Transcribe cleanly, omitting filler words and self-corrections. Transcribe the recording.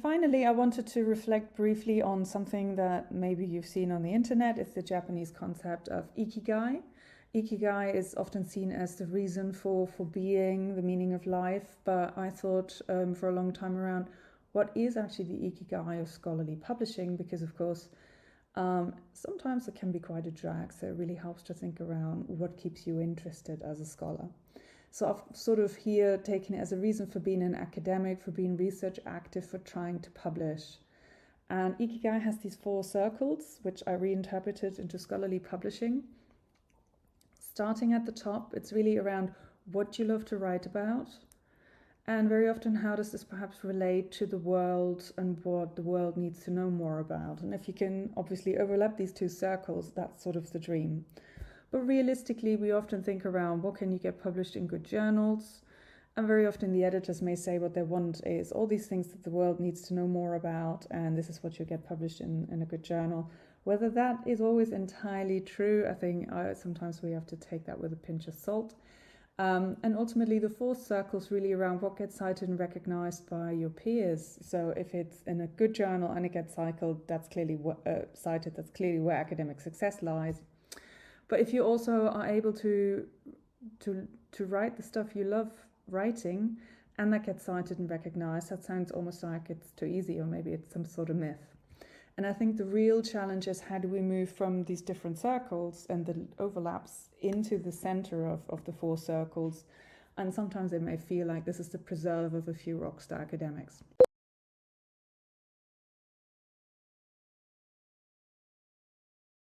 finally, I wanted to reflect briefly on something that maybe you've seen on the internet. It's the Japanese concept of Ikigai. Ikigai is often seen as the reason for being, the meaning of life, but I thought for a long time around, what is actually the Ikigai of scholarly publishing? Because of course, sometimes it can be quite a drag, so it really helps to think around what keeps you interested as a scholar. So I've sort of here taken it as a reason for being an academic, for being research active, for trying to publish. And Ikigai has these 4 circles, which I reinterpreted into scholarly publishing. Starting at the top, it's really around what you love to write about. And very often, how does this perhaps relate to the world and what the world needs to know more about? And if you can obviously overlap these 2 circles, that's sort of the dream. But realistically, we often think around what can you get published in good journals? And very often the editors may say what they want is all these things that the world needs to know more about, and this is what you get published in a good journal. Whether that is always entirely true, I think sometimes we have to take that with a pinch of salt. And ultimately, the 4th circle is really around what gets cited and recognized by your peers. So if it's in a good journal and it gets cited, that's clearly where academic success lies. But if you also are able to write the stuff you love writing and that gets cited and recognized, that sounds almost like it's too easy, or maybe it's some sort of myth. And I think the real challenge is, how do we move from these different circles and the overlaps into the center of the 4 circles? And sometimes it may feel like this is the preserve of a few rockstar academics.